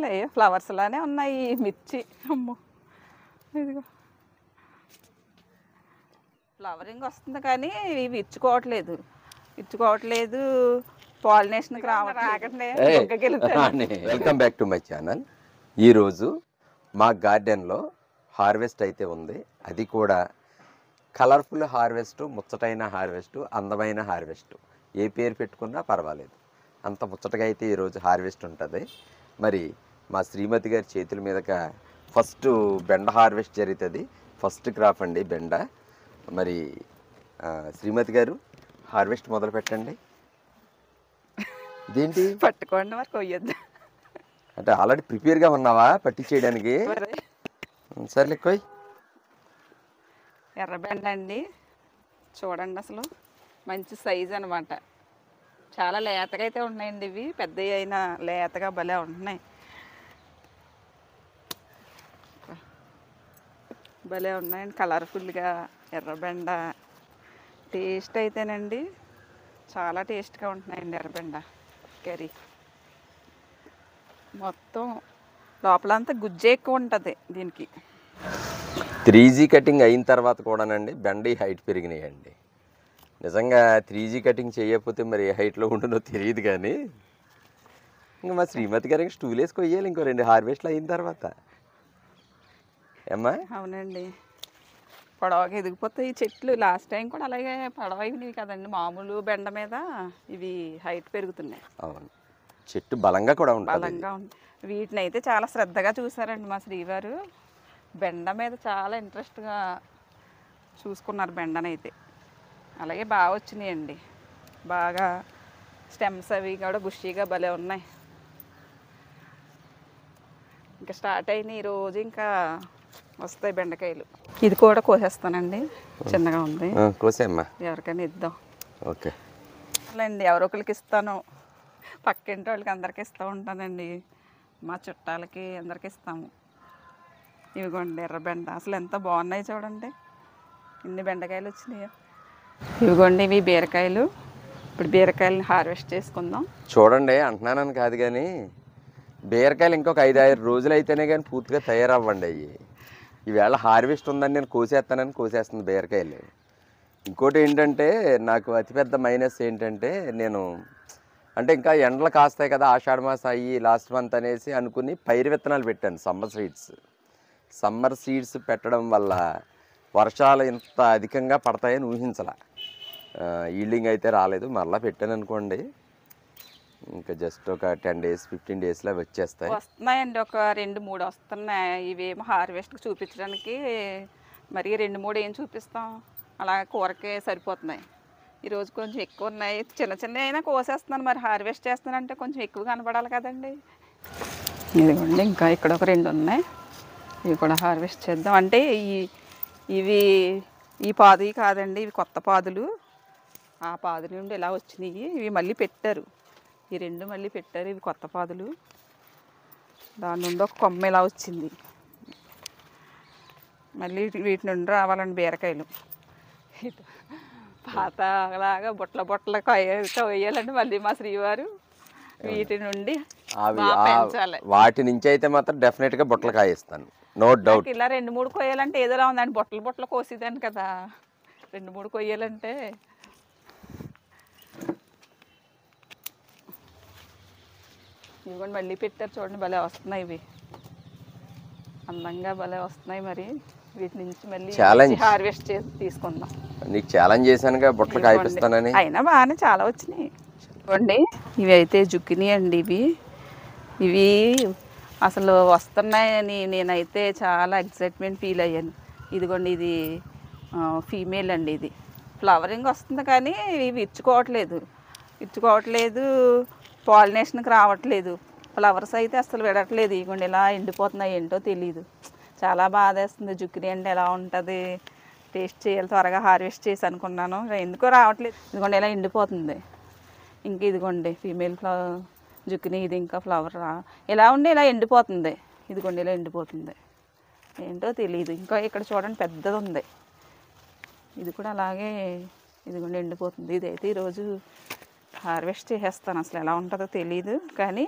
ఉన్నాయండి, ఫ్లవర్స్ లానే ఉన్నాయి మిర్చి. అమ్మో ఇదిగో ఫ్లవరింగ్ వస్తుంది కానీ ఇవి ఇచ్చుకోవట్లేదు, పాలినేషన్కి రాకండి. Welcome back to my channel. ఈరోజు మా గార్డెన్లో హార్వెస్ట్ అయితే ఉంది. అది కూడా కలర్ఫుల్ హార్వెస్ట్, ముచ్చటైన హార్వెస్ట్, అందమైన హార్వెస్ట్. ఏ పేరు పెట్టుకున్నా పర్వాలేదు, అంత ముచ్చటగా అయితే ఈరోజు హార్వెస్ట్ ఉంటుంది. మరి మా శ్రీమతి గారి చేతుల మీదుగా ఫస్ట్ బెండ హార్వెస్ట్ జరుగుతుంది. ఫస్ట్ క్రాప్ అండి బెండ. మరి శ్రీమతి గారు హార్వెస్ట్ మొదలు పెట్టండి. ఇదేంటి పట్టుకోండి, మరి కొయ్యొద్దు అంటే ఆల్రెడీ ప్రిపేర్గా ఉన్నావా పట్టి చేయడానికి? సర్లే కొయ్. ఎర్రబెండ అండి, చూడండి అసలు మంచి సైజు అనమాట. చాలా లేతగా అయితే ఉన్నాయండి ఇవి, పెద్దవి అయినా లేతగా భలే ఉంటున్నాయి, భలే ఉన్నాయండి కలర్ఫుల్గా. ఎర్రబెండ టేస్ట్ అయితేనండి చాలా టేస్ట్గా ఉంటున్నాయండి ఎర్రబెండ కర్రీ. మొత్తం లోపలంతా గుజ్జే ఎక్కువ ఉంటుంది దీనికి. 3G కటింగ్ అయిన తర్వాత కూడానండి బెండ హైట్ పెరిగినాయండి. నిజంగా 3G కటింగ్ చేయకపోతే మరి ఏ హైట్లో ఉంటుందో తెలియదు, కానీ ఇంకా మా శ్రీమతి గారికి స్టూల్ వేసి కొయ్యాలి ఇంకో 2 హార్వెస్ట్లు అయిన తర్వాత. ఏమ్మా? అవునండి, పొడవగా ఎదిగిపోతాయి ఈ చెట్లు. లాస్ట్ టైం కూడా అలాగే పొడవైనవి కదండి, మామూలు బెండ మీద ఇవి హైట్ పెరుగుతున్నాయి. అవును, చెట్టు బలంగా కూడా ఉంటుంది. బలంగా ఉంది. వీటిని అయితే చాలా శ్రద్ధగా చూసారండి మా శ్రీవారు. బెండ మీద చాలా ఇంట్రెస్ట్గా చూసుకున్నారు బెండనైతే. అలాగే బాగా వచ్చినాయండి, బాగా స్టెమ్స్ అవి కూడా బుషీగా భలే ఉన్నాయి. ఇంకా స్టార్ట్ అయినాయి ఈరోజు, ఇంకా వస్తాయి బెండకాయలు. ఇది కూడా కోసేస్తానండి, చిన్నగా ఉంది, కోసేమ్మా, ఎవరికైనా ఇద్దాం. ఓకే అండి, ఎవరో ఒకరికి ఇస్తాను, పక్కింటి వాళ్ళకి అందరికి ఇస్తూ ఉంటానండి, మా చుట్టాలకి అందరికి ఇస్తాము. ఇవిగోండి ఎర్రబెండ, అసలు ఎంత బాగున్నాయి చూడండి, ఇన్ని బెండకాయలు వచ్చినాయో. ఇవిగోండి ఇవి బీరకాయలు. ఇప్పుడు బీరకాయలని హార్వెస్ట్ చేసుకుందాం. చూడండి, అంటున్నానని కాదు కానీ బీరకాయలు ఇంకొక 5-6 రోజులు అయితేనే కానీ పూర్తిగా తయారవ్వండి. అవి ఈవేళ హార్వెస్ట్ ఉందని నేను కోసేస్తానని కోసేస్తుంది బీరకాయలు. ఇంకోటి ఏంటంటే నాకు అతిపెద్ద మైనస్ ఏంటంటే, నేను అంటే ఇంకా ఎండలు కాస్తాయి కదా, ఆషాఢ మాసం అయ్యి లాస్ట్ మంత్ అనేసి అనుకుని పైరు విత్తనాలు పెట్టాను, సమ్మర్ సీడ్స్ పెట్టడం వల్ల వర్షాలు ఇంత అధికంగా పడతాయని ఊహించాల. ఈల్డింగ్ అయితే రాలేదు. మరలా పెట్టాను అనుకోండి, ఇంకా జస్ట్ ఒక 10 days 15 daysలో వస్తున్నాయండి. ఒక 2-3 వస్తున్నాయి. ఇవేమో హార్వెస్ట్కి చూపించడానికి మరి 2-3 ఏం చూపిస్తాం, అలా కూరకే సరిపోతున్నాయి. ఈరోజు కొంచెం ఎక్కువ ఉన్నాయి, చిన్న అయినా కోసేస్తున్నాను. మరి హార్వెస్ట్ చేస్తానంటే కొంచెం ఎక్కువ కనపడాలి కదండి. ఇదిగోండి ఇంకా ఇక్కడ ఒక 2 ఉన్నాయి, ఇవి కూడా హార్వెస్ట్ చేద్దాం. అంటే ఇవి ఈ పాదువి కాదండి, ఇవి కొత్త పాదులు. ఆ పాదు నుండి ఇలా వచ్చినాయి, ఇవి మళ్ళీ పెట్టారు, ఈ 2 మళ్ళీ పెట్టారు. ఇవి కొత్త పాదులు, దాని నుండి ఒక కొమ్మ ఇలా వచ్చింది. మళ్ళీ వీటి నుండి రావాలండి బీరకాయలు. పాతలాగా బొట్ల కొయ్యాలండి మళ్ళీ మా శ్రీవారు. వీటి నుండి పెంచాలి. వాటి నుంచి అయితే మాత్రం డెఫినెట్గా బొట్టలు కాయిస్తాను, నో డౌట్. ఇలా 2-3 కొయ్యాలంటే ఏదోలా ఉందండి, బొట్టలు కోసేదాన్ని కదా, 2-3 కొయ్యాలంటే. ఇవి మళ్ళీ పెట్టారు చూడండి, భలే వస్తున్నాయి ఇవి, అందంగా భలే వస్తున్నాయి. మరి వీటి నుంచి మళ్ళీ హార్వెస్ట్ చేసి తీసుకుందాం. నీకు ఛాలెంజ్ చేశానుగా బొట్టలు కాయిస్తానని, అయినా బాగానే చాలా వచ్చినాయి. ఇవ్వండి, ఇవి అయితే జుక్కినీ అండి. ఇవి అసలు వస్తున్నాయని నేనైతే చాలా ఎక్సైట్మెంట్ ఫీల్ అయ్యాను. ఇదిగోండి, ఇది ఫీమేల్ అండి. ఇది ఫ్లవరింగ్ వస్తుంది కానీ ఇవి ఇచ్చుకోవట్లేదు, పాలినేషన్కి రావట్లేదు. ఫ్లవర్స్ అయితే అసలు విడట్లేదు. ఇదిగోండి ఇలా ఎండిపోతున్నాయి, ఏంటో తెలియదు. చాలా బాధేస్తుంది. జుక్కినీ అంటే ఎలా ఉంటుంది, టేస్ట్ చేయాలి, త్వరగా హార్వెస్ట్ చేసి అనుకున్నాను, ఎందుకో రావట్లేదు. ఇదిగోండి ఇలా ఎండిపోతుంది. ఇంక ఇదిగోండి ఫీమేల్ జుక్కినీ, ఇది ఇంకా ఫ్లవర్ ఇలా ఉండి ఇలా ఎండిపోతుంది. ఇదిగోండి ఇలా ఎండిపోతుంది, ఏంటో తెలియదు. ఇంకా ఇక్కడ చూడండి పెద్దది ఉంది, ఇది కూడా అలాగే ఇదిగోండి ఎండిపోతుంది. ఇదైతే ఈరోజు హార్వెస్ట్ చేసేస్తాను, అసలు ఎలా ఉంటుందో తెలియదు. కానీ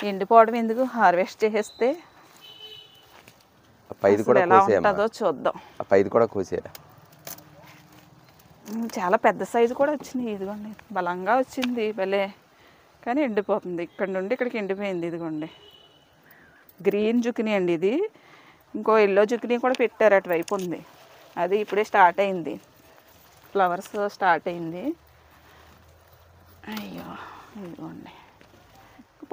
ఎండిపోవడం ఎందుకు, హార్వెస్ట్ చేసేస్తే పైది కూడా ఎలా ఉంటుందో చూద్దాం. పైది కూడా కోసేరా. చాలా పెద్ద సైజు కూడా వచ్చినాయి. ఇదిగోండి బలంగా వచ్చింది భలే, కానీ ఎండిపోతుంది. ఇక్కడ నుండి ఇక్కడికి ఎండిపోయింది. ఇదిగోండి గ్రీన్ జుకినీ అండి ఇది. ఇంకో ఎల్లో జుకినీ కూడా పెట్టారు, అటువైపు ఉంది. అది ఇప్పుడే స్టార్ట్ అయింది, ఫ్లవర్స్ స్టార్ట్ అయింది. అయ్యో ఇదిగోండి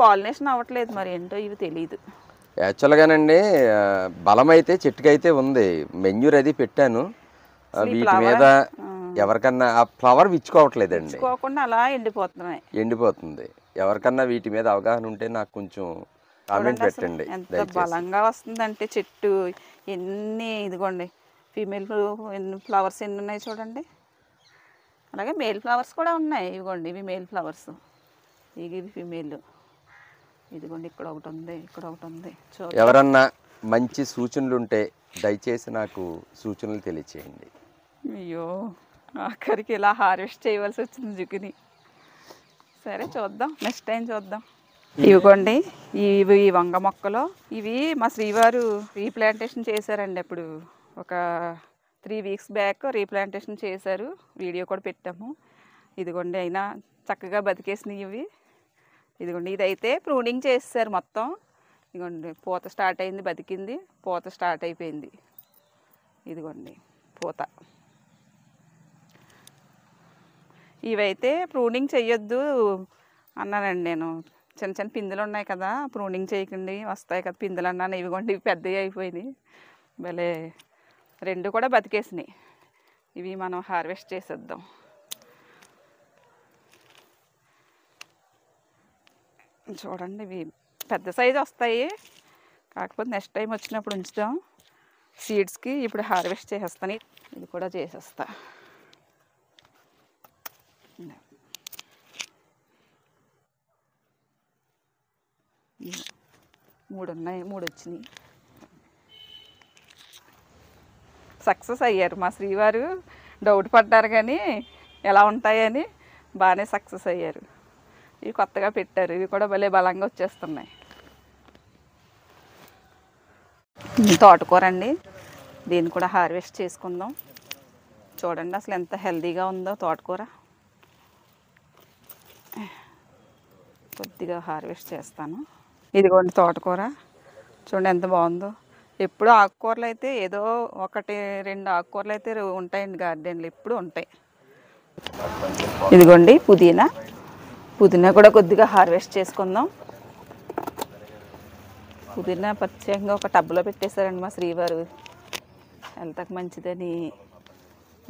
పాలినేషన్ అవ్వట్లేదు, మరి ఏంటో ఇవి తెలియదు. యాక్చువల్గానండి బలం అయితే చెట్టుకైతే ఉంది. మెన్యూర్ అది పెట్టాను, వీటి మీద ఎవరికన్నా ఆ ఫ్లవర్ విచ్చుకోవట్లేదండి, అలా ఎండిపోతుంది. ఎవరికన్నా వీటి మీద అవగాహన ఉంటే నాకు కొంచెం కామెంట్ పెట్టండి. ఎంత బలంగా వస్తుందంటే చెట్టు ఎన్ని, ఇదిగోండి ఫీమేల్ ఫ్లవర్స్ ఎన్ని ఉన్నాయి చూడండి. అలాగే మేల్ ఫ్లవర్స్ కూడా ఉన్నాయి. ఇదిగోండి ఇవి మేల్ ఫ్లవర్స్, ఇవి ఫీమేల్. ఇదిగోండి ఇక్కడ ఒకటి ఉంది, ఇక్కడ ఒకటి ఉంది. ఎవరన్నా మంచి సూచనలు ఉంటే దయచేసి నాకు సూచనలు తెలియచేయండి. అయ్యో ఆఖరికి ఇలా హార్వెస్ట్ చేయవలసి వచ్చింది జుకిని. సరే చూద్దాం, నెక్స్ట్ టైం చూద్దాం. ఇవిగోండి ఇవి వంగ మొక్కలు. ఇవి మా శ్రీవారు రీప్లాంటేషన్ చేశారండి. అప్పుడు ఒక 3 వీక్స్ బ్యాక్ రీప్లాంటేషన్ చేశారు, వీడియో కూడా పెట్టాము. ఇదిగోండి అయినా చక్కగా బతికేసినాయి ఇవి. ఇదిగోండి ఇదైతే ప్రూనింగ్ చేసేసారు మొత్తం. ఇదిగోండి పూత స్టార్ట్ అయింది, బతికింది, పూత స్టార్ట్ అయిపోయింది. ఇదిగోండి పూత. ఇవైతే ప్రూనింగ్ చెయ్యొద్దు అన్నానండి నేను. చిన్న చిన్న పిందెలు ఉన్నాయి కదా, ప్రూనింగ్ చేయకండి వస్తాయి కదా పిందెలు అన్నాను. ఇవిగోండి ఇవి పెద్దవి అయిపోయినాయి భలే, 2 కూడా బతికేసినాయి. ఇవి మనం హార్వెస్ట్ చేసేద్దాం. చూడండి ఇవి పెద్ద సైజు వస్తాయి, కాకపోతే నెక్స్ట్ టైం వచ్చినప్పుడు ఉంచుదాం సీడ్స్కి. ఇప్పుడు హార్వెస్ట్ చేసేస్తాను, ఇది కూడా చేసేస్తా. మూడు ఉన్నాయి, 3 వచ్చినాయి. సక్సెస్ అయ్యారు మా శ్రీవారు. డౌట్ పడ్డారు కానీ ఎలా ఉంటాయని, బాగానే సక్సెస్ అయ్యారు. ఇవి కొత్తగా పెట్టారు, ఇవి కూడా భలే బలంగా వచ్చేస్తున్నాయి. తోటకూర అండి, దీన్ని కూడా హార్వెస్ట్ చేసుకుందాం. చూడండి అసలు ఎంత హెల్తీగా ఉందో తోటకూర. కొద్దిగా హార్వెస్ట్ చేస్తాను. ఇదిగోండి తోటకూర చూడండి ఎంత బాగుందో. ఎప్పుడు ఆకుకూరలు అయితే ఏదో 1-2 ఆకుకూరలు అయితే ఉంటాయండి గార్డెన్లో, ఎప్పుడు ఉంటాయి. ఇదిగోండి పుదీనా, పుదీనా కూడా కొద్దిగా హార్వెస్ట్ చేసుకుందాం. పుదీనా ప్రత్యేకంగా ఒక టబ్లో పెట్టేశారండి మా శ్రీవారు, హెల్త్కి మంచిదని.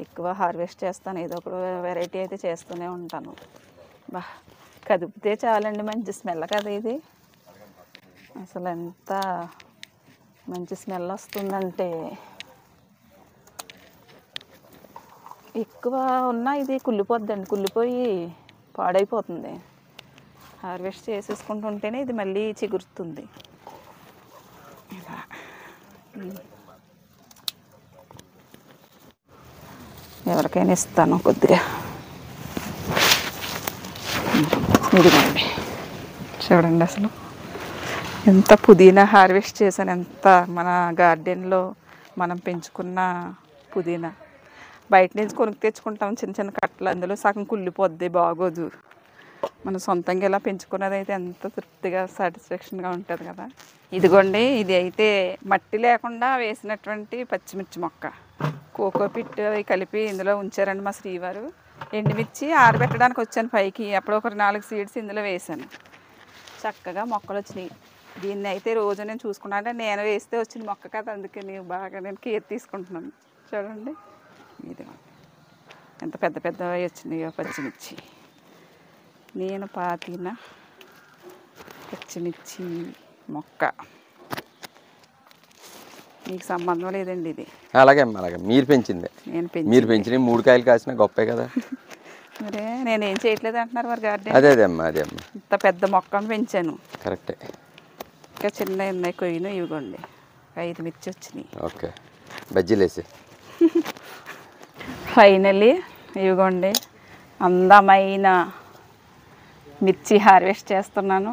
ఎక్కువ హార్వెస్ట్ చేస్తాను, ఏదో ఒక వెరైటీ అయితే చేస్తూనే ఉంటాను. బా కదిపితే చాలండి, మంచి స్మెల్ కదా ఇది. అసలు ఎంత మంచి స్మెల్ వస్తుందంటే, ఎక్కువ ఉన్నా ఇది కుళ్ళిపోద్దండి, కుళ్ళిపోయి పాడైపోతుంది. హార్వెస్ట్ చేసేసుకుంటుంటేనే ఇది మళ్ళీ చిగురుతుంది. ఇలా ఎవరికైనా ఇస్తాను కొద్దిగా. ఇదిగోండి చూడండి అసలు ఎంత పుదీనా హార్వెస్ట్ చేశాను, ఎంత మన గార్డెన్లో మనం పెంచుకున్న పుదీనా. బయట నుంచి కొనుక్కు తెచ్చుకుంటాం చిన్న చిన్న కట్టలు, అందులో సగం కుళ్ళిపోద్ది, బాగోదు. మనం సొంతంగా ఇలా పెంచుకున్నది అయితే ఎంత తృప్తిగా సాటిస్ఫాక్షన్గా ఉంటుంది కదా. ఇదిగోండి ఇది అయితే మట్టి లేకుండా వేసినటువంటి పచ్చిమిర్చి మొక్క. కోకోపిట్ అవి కలిపి ఇందులో ఉంచారండి మా శ్రీవారు. ఎండుమిర్చి ఆరబెట్టడానికి వచ్చాను పైకి, అప్పుడు ఒక 4 సీడ్స్ ఇందులో వేసాను. చక్కగా మొక్కలు వచ్చినాయి. దీన్ని అయితే రోజు నేను చూసుకున్నాను, అంటే నేను వేస్తే వచ్చిన మొక్క కదా, అందుకని బాగా నేను కేర్ తీసుకుంటున్నాను. చూడండి ఇది ఎంత పెద్ద పెద్దవి వచ్చినాయో పచ్చిమిర్చి. నేను పాతిన పచ్చిమిర్చి మొక్క, మీకు సంబంధం లేదండి ఇది. అలాగే అలాగే మీరు పెంచింది, మీరు పెంచిన 3 కాయలు కాసిన గొప్పే కదా. మరే నేనేం చేయట్లేదు అంటున్నారు మరి గార్డెన్. అదే అమ్మా, అదే అమ్మా, ఇంత పెద్ద మొక్కను పెంచాను. కరెక్టే. ఇంకా చిన్న ఉన్నాయి కొయ్యను. ఇవిగోండి 5 మిర్చి వచ్చినాయి. ఓకే బజ్జీలు వేసి ఫైనల్లీ ఇవిగోండి అందమైన మిర్చి హార్వెస్ట్ చేస్తున్నాను.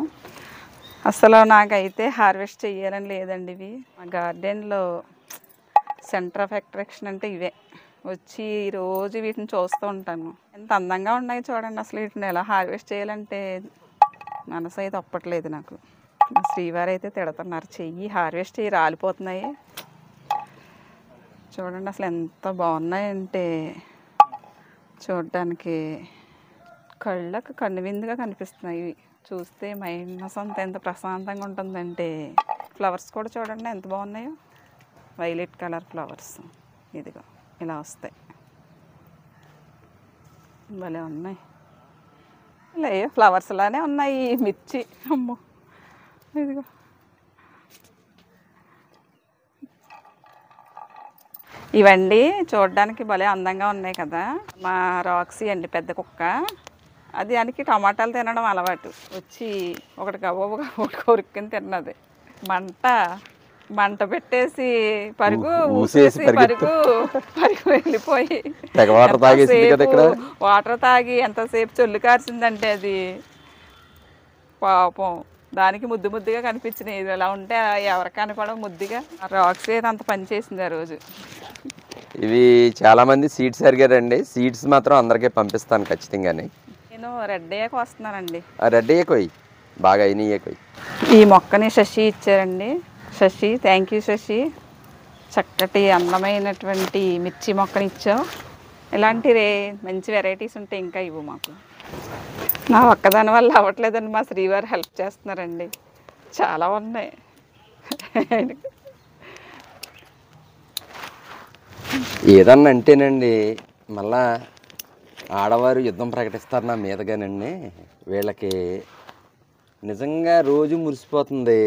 అసలు నాకైతే హార్వెస్ట్ చెయ్యాలని లేదండి. ఇవి మా గార్డెన్లో సెంటర్ ఆఫ్ అట్రాక్షన్ అంటే ఇవే. వచ్చి రోజు వీటిని చూస్తూ ఉంటాను. ఎంత అందంగా ఉన్నాయి చూడండి. అసలు వీటిని ఎలా హార్వెస్ట్ చేయాలంటే మనసు అయితే ఒప్పట్లేదు నాకు. మా శ్రీవారు అయితే తిడుతున్నారు, చెయ్యి హార్వెస్ట్ చెయ్యి, రాలిపోతున్నాయి. చూడండి అసలు ఎంత బాగున్నాయంటే చూడడానికి కళ్ళకు కన్ను విందుగా కనిపిస్తున్నాయి. ఇవి చూస్తే మైండ్ అంతా ఎంత ప్రశాంతంగా ఉంటుందంటే. ఫ్లవర్స్ కూడా చూడండి ఎంత బాగున్నాయో, వైలెట్ కలర్ ఫ్లవర్స్. ఇదిగో ఇలా వస్తాయి, భలే ఉన్నాయి. లే ఫ్లవర్స్ లానే ఉన్నాయి ఈ మిర్చి. అమ్మో ఇదిగో ఇవండి చూడడానికి భలే అందంగా ఉన్నాయి కదా. మా రాక్సీ అండి పెద్ద కుక్క, అది దానికి టమాటాలు తినడం అలవాటు. వచ్చి ఒకటి గవ్వ కొరుక్కుని తిన్నది. మంట పెట్టేసి పరుగు ఊసేసి పరుగు వెళ్ళిపోయి వాటర్ తాగి ఎంతసేపు చొల్లు కార్చిందంటే అది పాపం. దానికి ముద్దుగా కనిపించినాయి. ఇది ఇలా ఉంటే ఎవరికైనా కూడా ముద్దుగా. రాక్సీ అంత పని చేసింది ఆ రోజు. ఇవి చాలా మంది సీడ్స్ అడిగారండి. సీడ్స్ మాత్రం అందరికీ పంపిస్తాను ఖచ్చితంగానే. నేను రెడ్ అయ్యాక వస్తున్నానండి. రెడ్ అయ్యకోయి బాగా అయినయ్యకోయి. ఈ మొక్కని శశి ఇచ్చారండి. Sashi, thank you Sashi. చక్కటి అందమైనటువంటి మిర్చి మొక్కని ఇచ్చావు. ఇలాంటి మంచి వెరైటీస్ ఉంటే ఇంకా ఇవ్వు మాకు. నా ఒక్కదాని వల్ల అవ్వట్లేదండి, మా శ్రీవారు హెల్ప్ చేస్తున్నారండి. చాలా ఉన్నాయి. ఏదన్నా అంటేనండి మళ్ళా ఆడవారు యుద్ధం ప్రకటిస్తారు నా మీదగానండి. వీళ్ళకి నిజంగా రోజు మురిసిపోతుంది.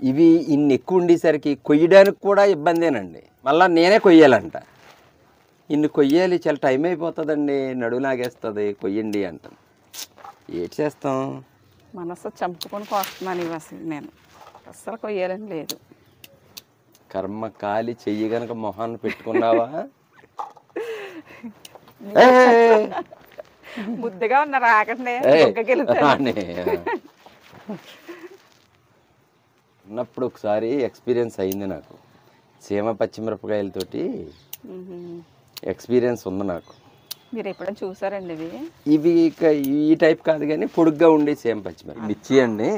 ఇవి ఇన్ని ఎక్కువ ఉండేసరికి కొయ్యడానికి కూడా ఇబ్బందేనండి. మళ్ళీ నేనే కొయ్యాలంట. ఇన్ని కొయ్యాలి, చాలా టైం అయిపోతుందండి, నడువు లాగేస్తుంది, కొయ్యండి అంటాను. ఏటి చేస్తాం, మనసు చంపుకొని కోస్తున్నాను ఇవి. అసలు నేను అస్సలు కొయ్యాలని లేదు. కర్మ కాలి చెయ్యి గనక మొహాన్ని పెట్టుకున్నావా. ముద్దుగా ఉన్నారు ఆకండి ఉన్నప్పుడు ఒకసారి ఎక్స్పీరియన్స్ అయింది నాకు. సీమ పచ్చిమిరపకాయలతోటి ఎక్స్పీరియన్స్ ఉంది నాకు. మీరు ఎప్పుడైనా చూసారండి ఇవి? ఇవి ఈ టైప్ కాదు కానీ పొడుగ్గా ఉండే సేమ్ పచ్చిమిరపకాయ మిర్చి అండి.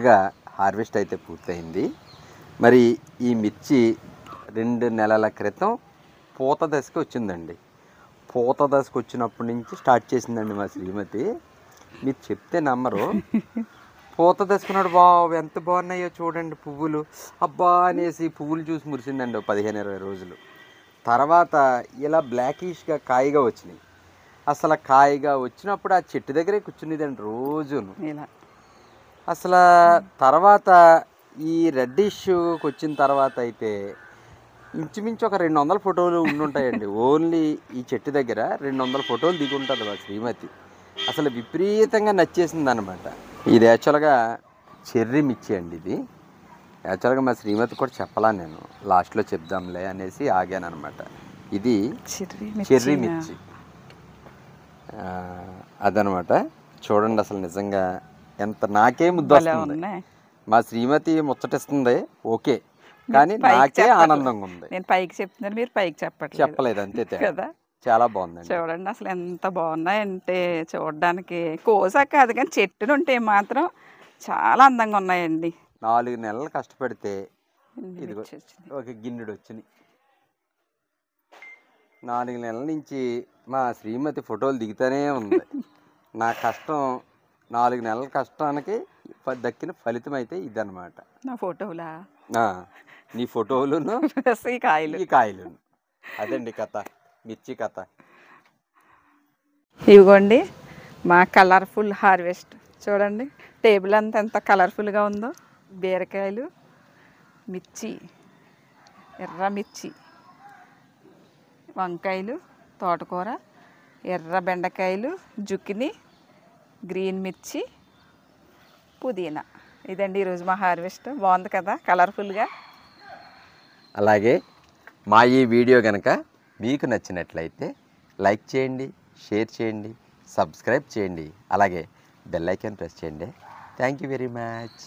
ఇక హార్వెస్ట్ అయితే పూర్తయింది. మరి ఈ మిర్చి 2 నెలల క్రితం పూత దశకు వచ్చిందండి. పూత దశకు వచ్చినప్పటి నుంచి స్టార్ట్ చేసిందండి మా శ్రీమతి. మీరు చెప్తే నమ్మరు. పూత దశకున్నాడు, బాబు ఎంత బాగున్నాయో చూడండి పువ్వులు, అబ్బా అనేసి పువ్వులు చూసి మురిసిందండి 15-20 రోజులు. తర్వాత ఇలా బ్లాకిష్గా కాయగా వచ్చినాయి. అసలు కాయగా వచ్చినప్పుడు ఆ చెట్టు దగ్గరే కూర్చునేదండి రోజును. అసలు తర్వాత ఈ రెడ్డిష్కి వచ్చిన తర్వాత అయితే ఇంచుమించు ఒక 200 ఫోటోలు ఉండుంటాయండి. ఓన్లీ ఈ చెట్టు దగ్గర 200 ఫోటోలు దిగి ఉంటుంది మా శ్రీమతి. అసలు విపరీతంగా నచ్చేసింది అనమాట. ఇది యాక్చువల్గా చెర్రీ మిర్చి అండి. ఇది యాక్చువల్గా మా శ్రీమతి కూడా చెప్పలా, నేను లాస్ట్లో చెప్దాంలే అనేసి ఆగాను అనమాట. ఇది చెర్రీ మిర్చి అదనమాట. చూడండి అసలు నిజంగా ఎంత నాకే ముద్ద వస్తుంది. మా శ్రీమతి ముచ్చటిస్తుంది ఓకే, కానీ నాకే ఆనందంగా ఉంది. నేను పైకి చెప్తున్నాను, మీరు పైకి చెప్పలేదు అంతే కదా. చాలా బాగుందండి. చూడండి అసలు ఎంత బాగున్నాయంటే చూడడానికి. కోసాక కాదు కానీ చెట్టును ఉంటే మాత్రం చాలా అందంగా ఉన్నాయండి. 4 నెలలు కష్టపడితే ఇదిగో ఒక గిన్నెడు వచ్చినాయి. 4 నెలల నుంచి మా శ్రీమతి ఫోటోలు దిగుతూనే ఉంది. నా కష్టం 4 నెలల కష్టానికి దక్కిన ఫలితం అయితే ఇదన్నమాట. నా ఫోటోలా? నీ ఫోటోలును ఈ కాయలు. అదండి కథ, మిర్చి కథ. ఇదిగోండి మా కలర్ఫుల్ హార్వెస్ట్. చూడండి టేబుల్ అంతా ఎంత కలర్ఫుల్గా ఉందో. బీరకాయలు, మిర్చి, ఎర్ర మిర్చి, వంకాయలు, తోటకూర, ఎర్ర బెండకాయలు, జుకిని, గ్రీన్ మిర్చి, పుదీనా. ఇదండి ఈరోజు మా హార్వెస్ట్. బాగుంది కదా కలర్ఫుల్గా. అలాగే మా ఈ వీడియో కనుక మీకు నచ్చినట్లయితే లైక్ చేయండి, షేర్ చేయండి, సబ్స్క్రైబ్ చేయండి, అలాగే బెల్ ఐకాన్ ప్రెస్ చేయండి. Thank you very much.